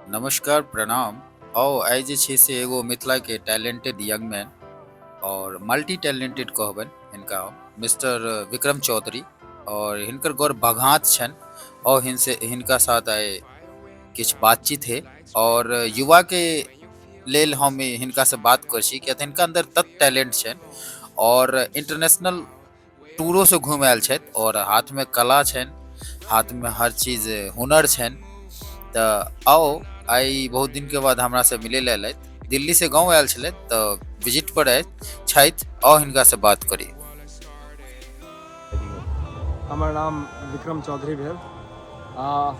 नमस्कार प्रणाम। और आइ जे छै से एगो मिथिला के टैलेंटेड यंग मैन और मल्टी टैलेंटेड कहबन हिनका हम, मिस्टर विक्रम चौधरी। और हिनकर गौर बघात छन और हिनसे हिनका साथ आए किछ बातचीत है। और युवा के लेल हम हिनका से बात कर छी किया हिनका अंदर तत टैलेंट छन और इंटरनेशनल टूरो से घूम आयल छथि और हाथ में कला छन, हाथ में हर चीज हुनर छन। तो आओ आई बहुत दिन के बाद हमरा से मिले लेल दिल्ली से गांव आयल छले तो विजिट पर आए छथि और हिनका से बात करी। हमर नाम विक्रम चौधरी भेल।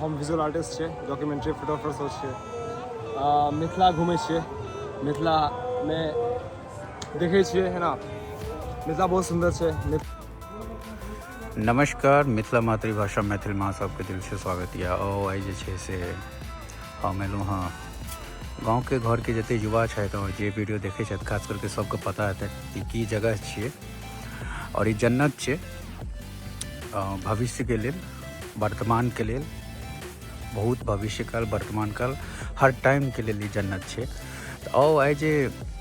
हम विजुअल आर्टिस्ट छियै, डॉक्यूमेंट्री फोटोग्राफर सब छियै। मिथिला घूमै छियै, मिथिलामे देखै छियै है ना, मिथिला बहुत सुंदर छै। नमस्कार, मिथिला मातृभाषा मैथिल महासभ के दिल से स्वागत या। और आई जे छै से हम एलहुँ हाँ गाँव के घर के जते युवा छथि और जे वीडियो देखे छथि खास करके सबके पता हेतै कि की जगह छियै और ई जन्नत छै भविष्य के लेल, वर्तमान के लेल, बहुत भविष्य काल वर्तमान काल हर टाइम के लेल ई जन्नत छै। तो आओ आइ जे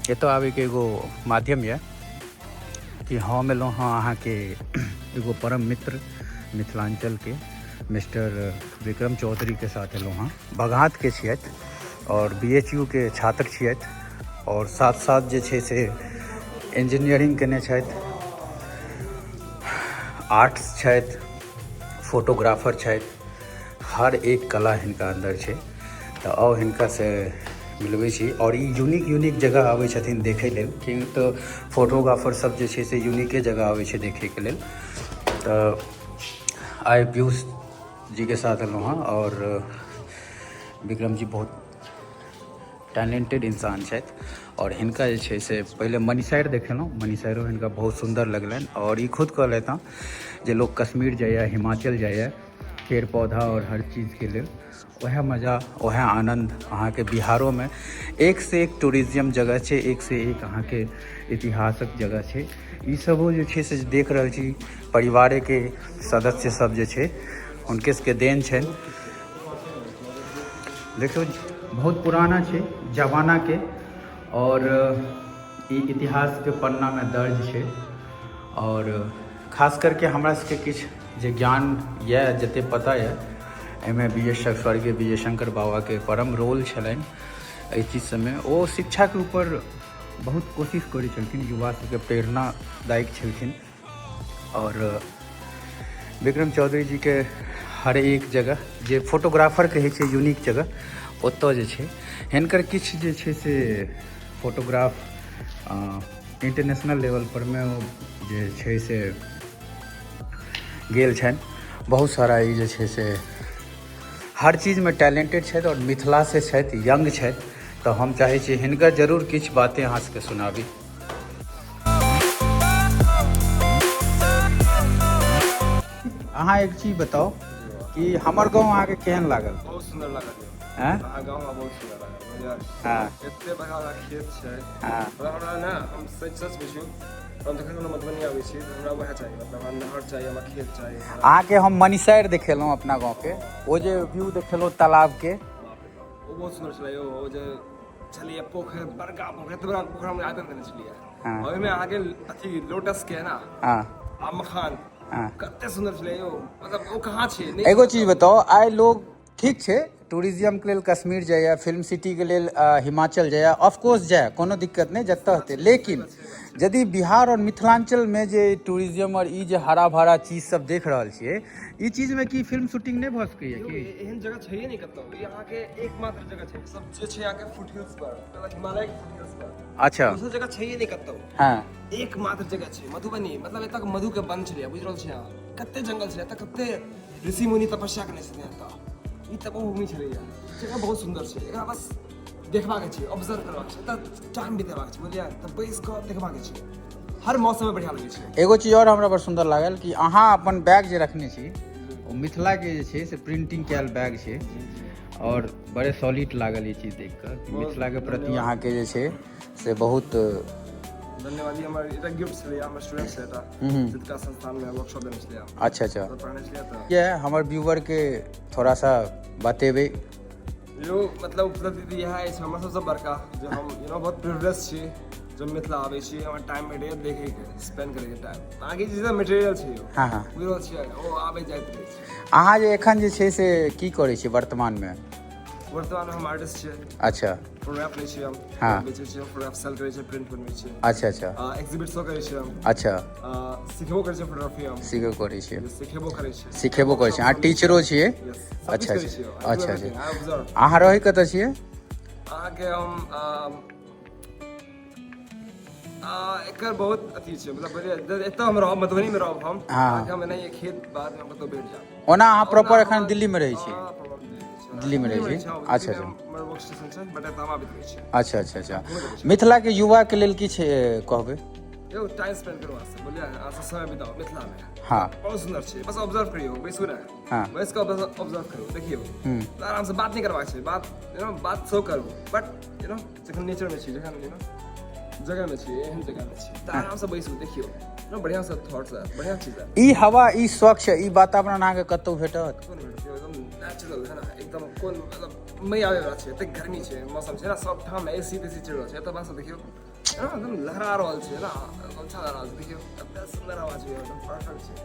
एतऽ आबे के एगो माध्यम यऽ कि हम एलहुँ हाँ अहाँके एगो परम मित्र मिथिलांचल के मिस्टर विक्रम चौधरी के साथ एलहुँ हाँ। बघात के छियथि और BHU के छात्र छियथि और साथ साथ जे छै से इंजीनियरिंग केने छथि, आर्ट्स छथि, फोटोग्राफर छथि, हर एक कला हिनका अंदर छै। तो आओ हिनका से मिलबै छी और ई यूनिक जगह आबै छथिन देखै लेल कि तो फोटोग्राफर सब जे छै से यूनिके जगह आबै छै देखै के लेल। तो आइ पीयूष जी के साथ एलहुँ हाँ और विक्रम जी बहुत टैलेंटेड इंसान छथि और हिनका जे छै से पहले मनीसर देखेलहुँ, मनीसरो हिनका बहुत सुंदर लगलनि और ई खुद कहलथि जे लोग कश्मीर जाइए, हिमाचल जाइए पेड़ पौधा और हर चीज़ के लेल, वह मज़ा वह आनंद अहाँ के बिहारों में एक से एक टूरिज्म जगह छै, एक से एक अहाँ के इतिहासक जगह छै। ई सब जे छै से देख रहल छी परिवार के सदस्य सब जे छै उनके सबके देन छनि। देखियो बहुत पुराना छै जमाना के और ई इतिहास के पन्ना में दर्ज छै और खास करके हमरा सबके किछ जे ज्ञान यऽ जते पता यऽ एहिमे स्वर्गीय बी एस शंकर बाबा के परम रोल छलनि एहि चीज सबमे। ओ शिक्षा के ऊपर बहुत कोशिश करै छलखिन, युवा सबके प्रेरणादायक छलखिन और विक्रम चौधरी जी के हर एक जगह जे फोटोग्राफर कहै छै यूनिक जगह ओतऽ जे छै हिनकर किछु जे छै से फोटोग्राफ इंटरनेशनल लेवल पर में जे छै से गेल छनि। बहुत सारा ई जे छै से हर चीज़ में टैलेंटेड छथि और मिथिला से छथि, यंग छथि। तो हम चाहे छी हिनकर जरूर किछु बातें अहाँ सबके सुनाबी। अहाँ एक चीज बताओ कि हमर गाँव अहाँ के केहन लागल? बहुत सुंदर लागल हैं? गाँव बहुत सुंदर लागल। हाँ एते बड़ा खेत छै। हाँ हमरा ना हम सच पूछियो, हम जखन कोनो मधुबनी आबै छी तऽ हमरा वएह चाहिए, मतलब हमरा नहर चाहिए, हमरा खेत चाहिए। अहाँ के हम मनीसर देखेलहुँ अपना गाँव के, वो जे व्यू देखेलहुँ तालाब के, वो बहुत सुंदर छलै। ओ जे छलिए पोखर, बड़का पोखर, एते बड़ा पोखर हम आदत देने छलिए। हाँ। और ओहिमे आगे अथी लोटस के ना हाँ आ मखान, हाँ। कते सुंदर छलै यो, मतलब वो कहाँ छै? एगो चीज बताओ, आइ लोग ठीक छै टूरिज्म के लेल कश्मीर जाइए, फिल्म सिटी के लेल हिमाचल जाइए, ऑफकोर्स जाए, कोनो दिक्कत नहीं जतऽ हेतै, लेकिन यदि बिहार और मिथिलांचल में जे टूरिज्म और ई जे हरा भरा चीज सब देख रहल छियै, ई चीज में की फिल्म शूटिंग नहीं भऽ सकैए यो, कि? एहन जगह छैहे नहीं कतौ। ये यहाँ के एकमात्र जगह छै, सब जे छै यहाँ के फुटहिल्स पर, मतलब हिमालय के फुटहिल्स पर। अच्छा दोसर जगह छैहे नहीं कतौ। हाँ एकमात्र जगह छै मधुबनी, मतलब एतक मधु के वन छलै, बुझ रहल छी अहाँ? कते जंगल छलै एतऽ, कते ऋषि मुनि तपस्या केने छथिन एतऽ। ई तपोभूमि छलै, जगह बहुत सुंदर छै। एकरा बस देखबाक छै, ऑब्जर्व करबाक छै, एतऽ टाइम बितेबाक छै, बुझलियै? तऽ बैस कऽ देखबाक छै, हर मौसम में बढ़िया लगै छै। एगो चीज और हमरा बड़ सुंदर लागल कि अहाँ अपन बैग जे रखने छी ओ मिथिला के जे छै से प्रिंटिंग कैल बैग छै और बड़े सॉलिड लागल ये चीज देख कर कि मिथिला के प्रति अहाँ के जे छै से बहुत धन्यवाद। ये हमर एटा गिफ्ट छलै, हमर स्टूडेंट छै एटा चित्रकला संस्थान में वर्कशॉप देने छलै। अच्छा तो पढ़ने छलै तऽ ये हमर व्यूवर के थोड़ा सा बतेबै यो मतलब उपलब्धि यह है हमर सबसे बड़का जो हम बहुत प्रिविलेज छी जो मिथिला आबै छी हमर टाइम भेटैए देखे के स्पेंड करे के टाइम बाकी चीज मटेरियल छै यो हाँ हाँ बुझल छियै ओ आबै जाइत रहै छै अहाँ जे एखन जे छै से की करै छी वर्तमानमे वर्तमान में हम आर्टिस्ट छियै अच्छा फोटोग्राफ लै छियै हम हाँ। बेचै छियै फोटोग्राफ सेल करै छियै प्रिंट बनबै छियै अच्छा अच्छा एक्जिबिट शो करै छियै हम अच्छा सिखेबो करै छियै फोटोग्राफी हम सीखो करै छियै सिखेबो करै छियै सिखेबो करै छियै अहाँ टीचरो छियै Yes, अच्छा सब किछु करै छियै अच्छा अच्छा अच्छा ऑब्जर्व अहाँ रहै कतऽ छियै अहाँके हम एकर बहुत अथी छै मतलब एतऽ हम रहब मधुबनीमे रहब हम हाँ। अहाँके हम एनाहिए खेत बादमे हम कतहु भेट जायब ओना अहाँ प्रॉपर एखन दिल्लीमे रहै छी दिल्लीमे दिल्लीमे रहै छी छी अच्छा अच्छा हमर वर्क स्टेशन छै बट एतऽ हम आबैत रहै छी अच्छा अच्छा अच्छा मिथिलाके युवाके लेल की छै कहबै यौ टाइम स्पेंड करू अहाँसँ बोलिए अहाँसँ समय बिताउ मिथिलामे हाँ बहुत सुंदर छै बस ऑब्जर्व करियौ बैसू ने हाँ। बैस कऽ ऑब्जर्व करू देखियौ आरामसँ बात नहीं करबाक छै बात सो करू बट जखन नेचरमे छी जखन जगहमे छी एहन जगहमे छी तऽ आरामसँ बैसू देखियौ बढ़िआँसँ थॉट्स आयत बढ़िआँ चीज आयत ई हवा ई स्वच्छ ई वातावरण अहाँके कतहु भेटत कोन भेटत एकदम नेचुरल है ना एकदम कोन मतलब मई आबै वला छै एतेक गर्मी छै मौसम छै ना सब ठाम एसी तेसी चलि रहल छै एतऽ बात देखियौ एकदम लहरा रहल छै ना अच्छा लग रहल छै देखियौ कतेक सुन्दर हवा छै एकदम परफेक्ट छै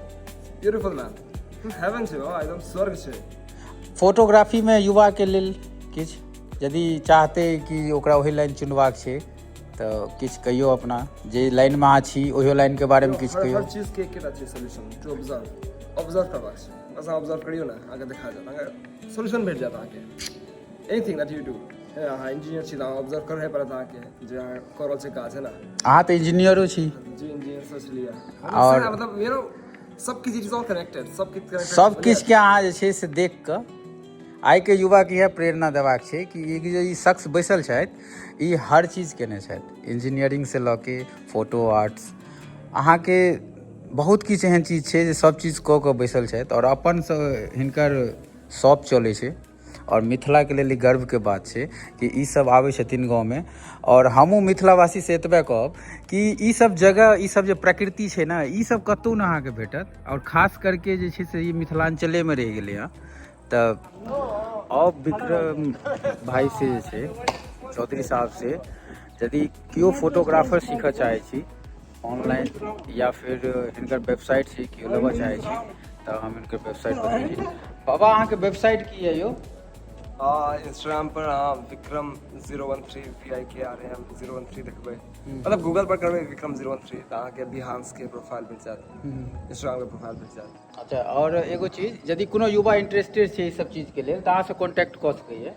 ब्यूटीफुल मैन हेवन छै एकदम स्वर्ग छै फोटोग्राफीमे युवाके लेल किछु यदि चाहते कि ओकरा ओही लाइन चुनबाक छै तऽ किछु कहियो अपना जे लाइनमे अहाँ छी ओहियो लाइनके बारेमे किछु कहियो हर चीजके एकेटा छै सोल्यूशन टू ऑब्जर्व करबाक छै बस अहाँ ऑब्जर्व करियौ ने अहाँके देखा जायत अहाँके सोल्यूशन भेट जायत अहाँके एनीथिंग दैट यू डू अहाँ इंजीनियर छी तऽ अहाँ ऑब्जर्व करहे पड़त अहाँके जे अहाँ कऽ रहल छै काज है ना अहाँ तऽ इंजीनियरो छी जी इंजीनियर सोच लिअ और मतलब सब किछु इट इज ऑल कनेक्टेड सब किछु कनेक्टेड सब किछुके अहाँ जे छै से देख कऽ आइके युवाके इएह प्रेरणा देबाक छै कि ई जे ई शख्स बैसल छथि ई हर चीज केने छथि इंजीनियरिंगसँ लऽ के फोटो आर्ट्स अहाँके बहुत किछु एहन चीज छै जे सब चीज कऽ कऽ बैसल छथि आओर अपनसँ हिनकर शॉप चलै छै और मिथिलाके लेल ई गर्वके बात छै कि ई सब आबै छथिन गाँवमे और हमहूँ मिथिलावासी से एतबे कहब कि ई सब जगह ई सब जे प्रकृति छै ने ई सब कतहु नहि अहाँके भेटत और खास करके जे छै से ई मिथिलाञ्चलेमे रहि गेलै हँ तऽ अब विक्रम भाई से जे छै चौधरी साहब से यदि केओ फोटोग्राफर सीखऽ चाहै छी ऑनलाइन या फिर हिनकर वेबसाइट छै केओ लेबऽ चाहै छी तऽ हम हिनकर वेबसाइट बतबै छी बाबा अहाँके वेबसाइट की यऽ यौ इंस्टाग्राम पर अहाँ विक्रम 013 VIKRAM 013 देखबै मतलब गूगल पर करबै विक्रम 013 तऽ अहाँके बिहान्सके प्रोफाइल भेट जायत इंस्टाग्राम के प्रोफाइल भेट जायत अच्छा और एगो चीज यदि कोनो युवा इंटरेस्टेड छै ई सब चीजके लेल तऽ अहाँसँ कॉन्टैक्ट कऽ सकैए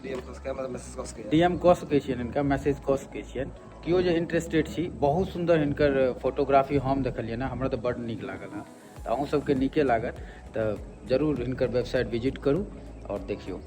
DM कऽ सकैए मतलब मैसेज कऽ सकैए DM कऽ सकै छियनि हिनका मैसेज कऽ सकै छियनि केओ जे इंटरेस्टेड छी बहुत सुन्दर हिनकर फोटोग्राफी हम देखलियै ने हमरा तऽ बड्ड नीक लागल हँ तऽ अहूँ सबके नीके लागत तऽ जरूर हिनकर वेबसाइट विजिट करू और देखियौ